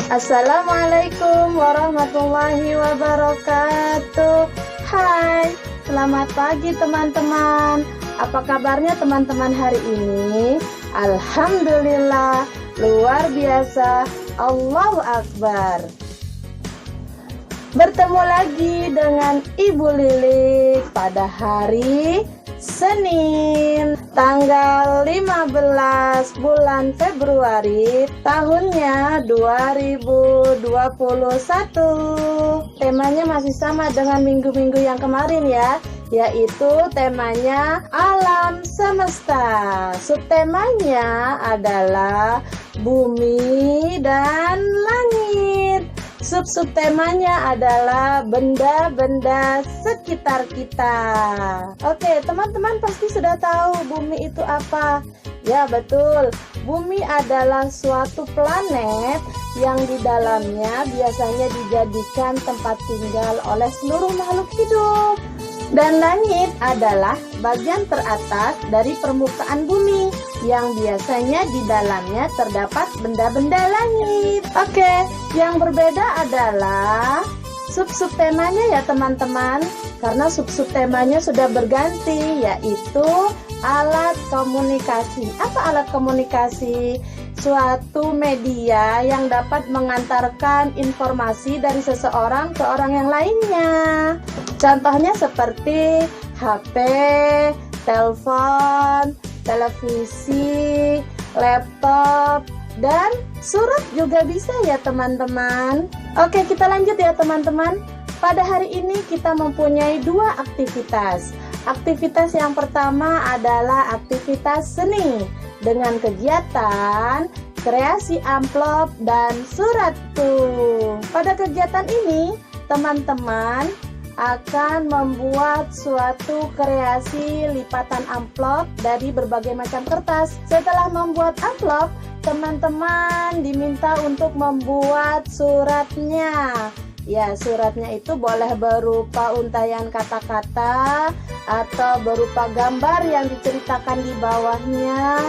Assalamualaikum warahmatullahi wabarakatuh. Hai, selamat pagi teman-teman. Apa kabarnya teman-teman hari ini? Alhamdulillah, luar biasa. Allahu Akbar. Bertemu lagi dengan Ibu Lilik pada hari Senin, tanggal 15 bulan Februari, tahunnya 2021. Temanya masih sama dengan minggu-minggu yang kemarin ya, yaitu temanya alam semesta. Subtemanya adalah bumi dan langit. Subtemanya adalah benda-benda sekitar kita. Oke, teman-teman pasti sudah tahu bumi itu apa? Ya, betul. Bumi adalah suatu planet yang di dalamnya biasanya dijadikan tempat tinggal oleh seluruh makhluk hidup. Dan langit adalah bagian teratas dari permukaan bumi yang biasanya di dalamnya terdapat benda-benda langit. Oke, yang berbeda adalah subtemanya ya teman-teman, karena subtemanya sudah berganti, yaitu alat komunikasi. Apa alat komunikasi? Suatu media yang dapat mengantarkan informasi dari seseorang ke orang yang lainnya. Contohnya seperti HP, telepon, televisi, laptop, dan surat juga bisa ya teman-teman. Oke, kita lanjut ya teman-teman. Pada hari ini kita mempunyai dua aktivitas. Aktivitas yang pertama adalah aktivitas seni dengan kegiatan kreasi amplop dan surat tuh. Pada kegiatan ini, teman-teman akan membuat suatu kreasi lipatan amplop dari berbagai macam kertas. Setelah membuat amplop, teman-teman diminta untuk membuat suratnya. Ya, suratnya itu boleh berupa untayan kata-kata atau berupa gambar yang diceritakan di bawahnya,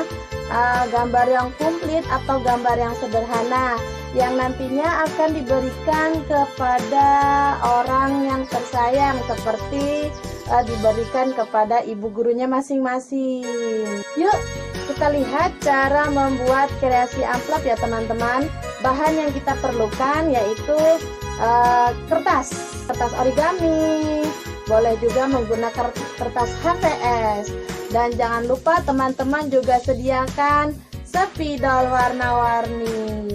gambar yang komplit atau gambar yang sederhana yang nantinya akan diberikan kepada orang yang tersayang, seperti diberikan kepada ibu gurunya masing-masing. Yuk, kita lihat cara membuat kreasi amplop ya teman-teman. Bahan yang kita perlukan yaitu kertas origami, boleh juga menggunakan kertas HVS, dan jangan lupa teman-teman juga sediakan spidol warna-warni.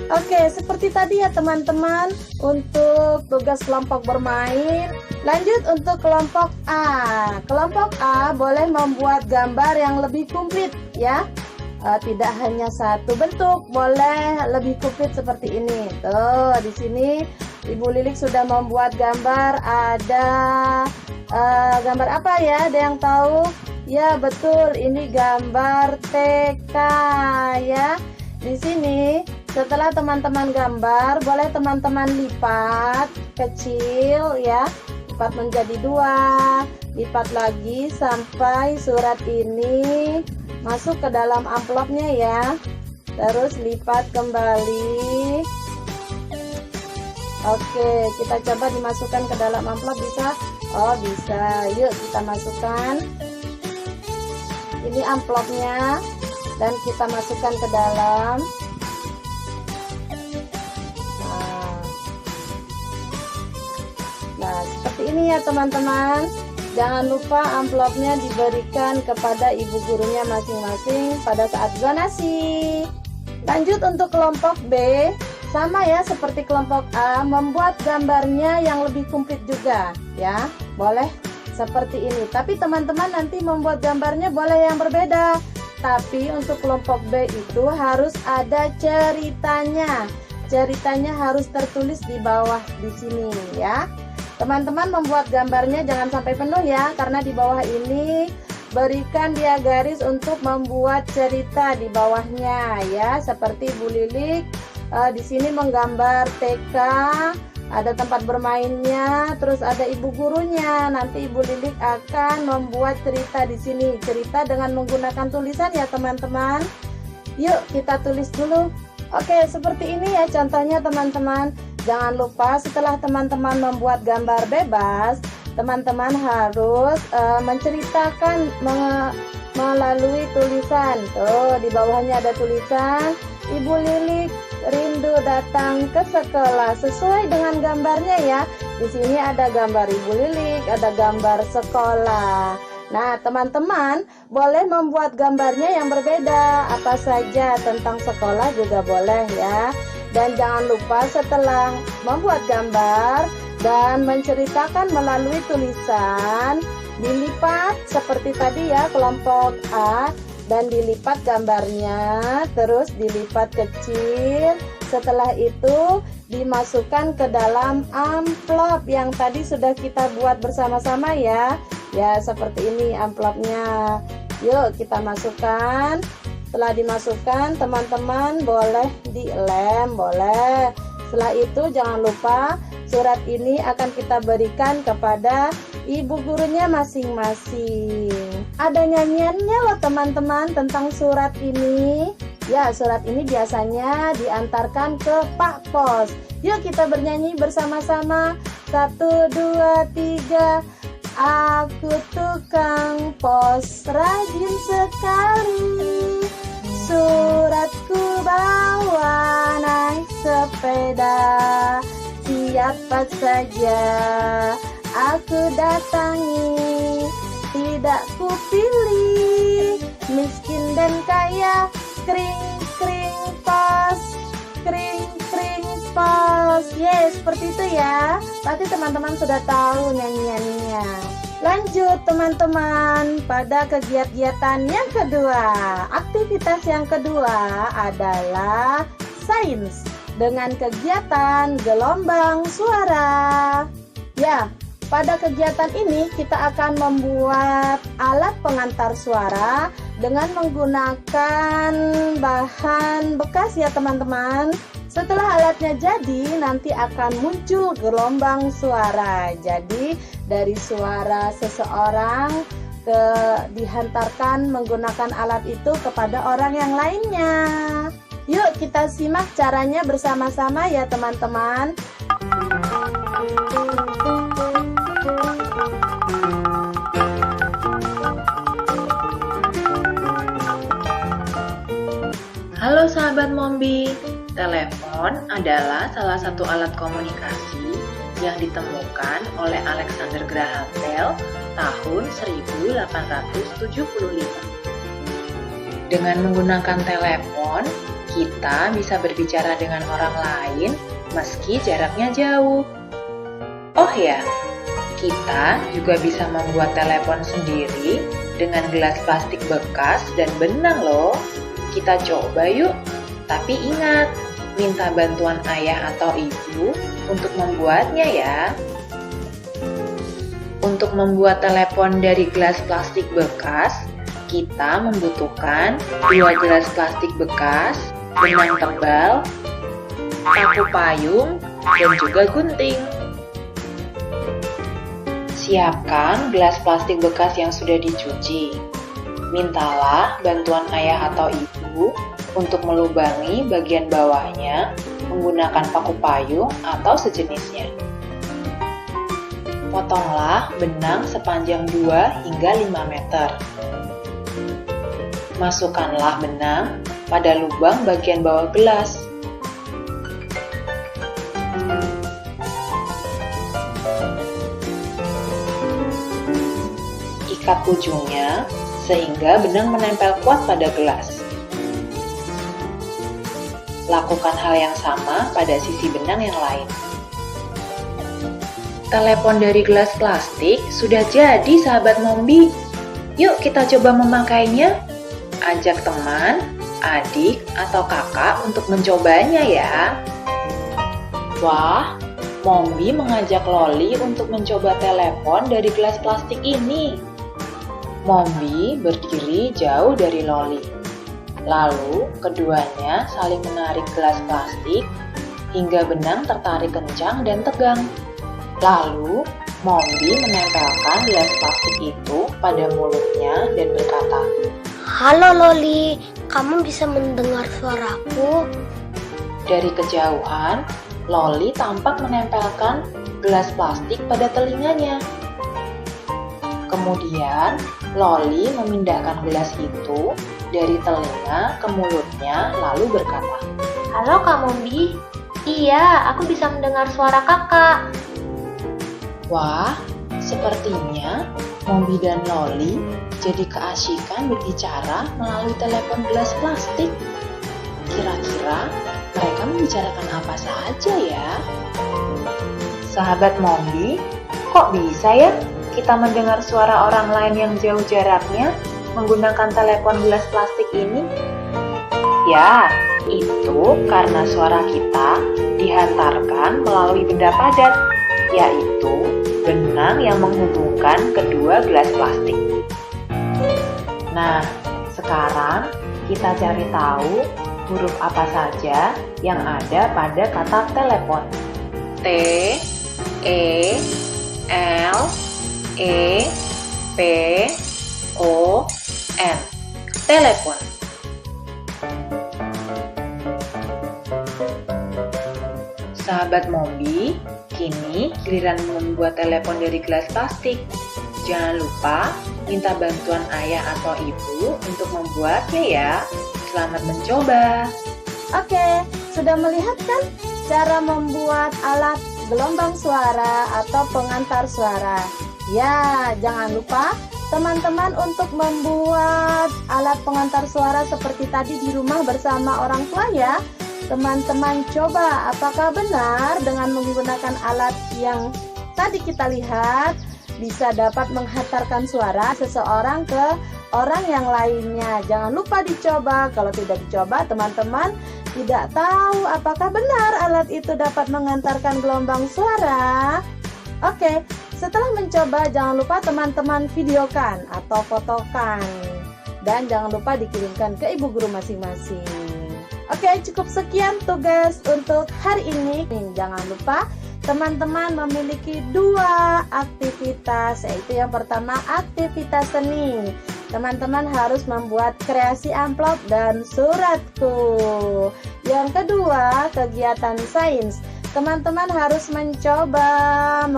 Oke, seperti tadi ya teman-teman untuk tugas kelompok bermain. Lanjut untuk kelompok A. Kelompok A boleh membuat gambar yang lebih komplit ya. Tidak hanya satu bentuk, boleh lebih komplit seperti ini. Tuh, di sini Ibu Lilik sudah membuat gambar. Ada gambar apa ya? Ada yang tahu? Ya, betul. Ini gambar TK ya. Di sini setelah teman-teman gambar, boleh teman-teman lipat kecil ya, lipat menjadi 2, lipat lagi sampai surat ini masuk ke dalam amplopnya ya. Terus lipat kembali. Oke, kita coba dimasukkan ke dalam amplop, bisa? Oh, bisa. Yuk kita masukkan. Ini amplopnya dan kita masukkan ke dalam. Nah, seperti ini ya teman-teman. Jangan lupa amplopnya diberikan kepada ibu gurunya masing-masing pada saat donasi. Lanjut untuk kelompok B, sama ya seperti kelompok A, membuat gambarnya yang lebih komplit juga ya. Boleh seperti ini. Tapi teman-teman nanti membuat gambarnya boleh yang berbeda. Tapi untuk kelompok B itu harus ada ceritanya. Ceritanya harus tertulis di bawah di sini ya. Teman-teman membuat gambarnya jangan sampai penuh ya, karena di bawah ini berikan dia garis untuk membuat cerita di bawahnya ya. Seperti Bu Lilik di sini menggambar TK, ada tempat bermainnya, terus ada ibu gurunya. Nanti Ibu Lilik akan membuat cerita di sini, cerita dengan menggunakan tulisan ya teman-teman. Yuk kita tulis dulu. Oke, seperti ini ya contohnya teman-teman. Jangan lupa setelah teman-teman membuat gambar bebas, teman-teman harus menceritakan melalui tulisan. Tuh di bawahnya ada tulisan Ibu Lilik rindu datang ke sekolah, sesuai dengan gambarnya ya. Di sini ada gambar Ibu Lilik, ada gambar sekolah. Nah, teman-teman boleh membuat gambarnya yang berbeda, apa saja tentang sekolah juga boleh ya. Dan jangan lupa setelah membuat gambar dan menceritakan melalui tulisan, dilipat seperti tadi ya kelompok A, dan dilipat gambarnya, terus dilipat kecil. Setelah itu dimasukkan ke dalam amplop yang tadi sudah kita buat bersama-sama ya. Ya seperti ini amplopnya. Yuk kita masukkan. Setelah dimasukkan, teman-teman boleh dilem, boleh. Setelah itu jangan lupa surat ini akan kita berikan kepada ibu gurunya masing-masing. Ada nyanyiannya loh teman-teman tentang surat ini. Ya, surat ini biasanya diantarkan ke Pak Pos. Yuk kita bernyanyi bersama-sama. 1, 2, 3. Aku tukang pos rajin sekali, suratku bawa naik sepeda, siapa saja aku datangi, tidak kupilih miskin dan kaya, kring kring pos, kring kring pos. Yes, seperti itu ya. Pasti teman-teman sudah tahu nyanyiannya. Lanjut teman-teman pada kegiatan yang kedua. Aktivitas yang kedua adalah sains dengan kegiatan gelombang suara. Ya, pada kegiatan ini kita akan membuat alat pengantar suara dengan menggunakan bahan bekas ya teman-teman. Setelah alatnya jadi, nanti akan muncul gelombang suara. Jadi dari suara seseorang dihantarkan menggunakan alat itu kepada orang yang lainnya. Yuk kita simak caranya bersama-sama ya teman-teman. Halo sahabat Mombi, telepon adalah salah satu alat komunikasi yang ditemukan oleh Alexander Graham Bell tahun 1875. Dengan menggunakan telepon, kita bisa berbicara dengan orang lain meski jaraknya jauh. Oh ya, kita juga bisa membuat telepon sendiri dengan gelas plastik bekas dan benang loh. Kita coba yuk. Tapi ingat, minta bantuan ayah atau ibu untuk membuatnya ya. Untuk membuat telepon dari gelas plastik bekas, kita membutuhkan 2 gelas plastik bekas, benang tebal, paku payung, dan juga gunting. Siapkan gelas plastik bekas yang sudah dicuci. Mintalah bantuan ayah atau ibu untuk melubangi bagian bawahnya menggunakan paku payung atau sejenisnya. Potonglah benang sepanjang 2 hingga 5 meter. Masukkanlah benang pada lubang bagian bawah gelas. Ikat ujungnya sehingga benang menempel kuat pada gelas. Lakukan hal yang sama pada sisi benang yang lain. Telepon dari gelas plastik sudah jadi, sahabat Mombi. Yuk kita coba memakainya. Ajak teman, adik, atau kakak untuk mencobanya ya. Wah, Mombi mengajak Loli untuk mencoba telepon dari gelas plastik ini. Mombi berdiri jauh dari Loli. Lalu, keduanya saling menarik gelas plastik hingga benang tertarik kencang dan tegang. Lalu, Mombi menempelkan gelas plastik itu pada mulutnya dan berkata, "Halo Loli, kamu bisa mendengar suaraku?" Dari kejauhan, Loli tampak menempelkan gelas plastik pada telinganya. Kemudian, Loli memindahkan gelas itu dari telinga ke mulutnya lalu berkata, "Halo Kak Mombi, iya aku bisa mendengar suara kakak." Wah, sepertinya Mombi dan Loli jadi keasyikan berbicara melalui telepon gelas plastik. Kira-kira mereka membicarakan apa saja ya? Sahabat Mombi, kok bisa ya kita mendengar suara orang lain yang jauh jaraknya menggunakan telepon gelas plastik ini? Ya, itu karena suara kita dihantarkan melalui benda padat, yaitu benang yang menghubungkan kedua gelas plastik. Nah, sekarang kita cari tahu huruf apa saja yang ada pada kata telepon. T, E, L, E, P, O, N. Telepon. Sahabat Mombi, kini giliran membuat telepon dari gelas plastik. Jangan lupa minta bantuan ayah atau ibu untuk membuatnya ya. Selamat mencoba. Oke, sudah melihat kan cara membuat alat gelombang suara atau pengantar suara? Ya, jangan lupa teman-teman untuk membuat alat pengantar suara seperti tadi di rumah bersama orang tua ya. Teman-teman coba apakah benar dengan menggunakan alat yang tadi kita lihat bisa dapat menghantarkan suara seseorang ke orang yang lainnya. Jangan lupa dicoba. Kalau tidak dicoba, teman-teman tidak tahu apakah benar alat itu dapat mengantarkan gelombang suara. Oke, setelah mencoba jangan lupa teman-teman videokan atau fotokan. Dan jangan lupa dikirimkan ke ibu guru masing-masing. Oke, cukup sekian tugas untuk hari ini. Jangan lupa teman-teman memiliki 2 aktivitas, yaitu yang pertama aktivitas seni. Teman-teman harus membuat kreasi amplop dan suratku. Yang kedua, kegiatan sains. Teman-teman harus mencoba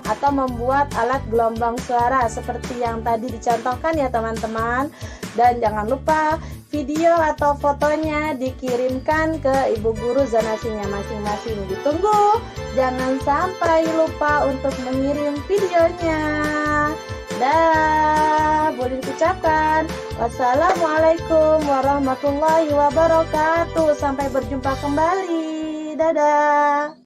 atau membuat alat gelombang suara seperti yang tadi dicontohkan ya teman-teman. Dan jangan lupa video atau fotonya dikirimkan ke ibu guru zonasinya masing-masing. Ditunggu, jangan sampai lupa untuk mengirim videonya. Dah, boleh diucapkan. Wassalamualaikum warahmatullahi wabarakatuh. Sampai berjumpa kembali. Dadah.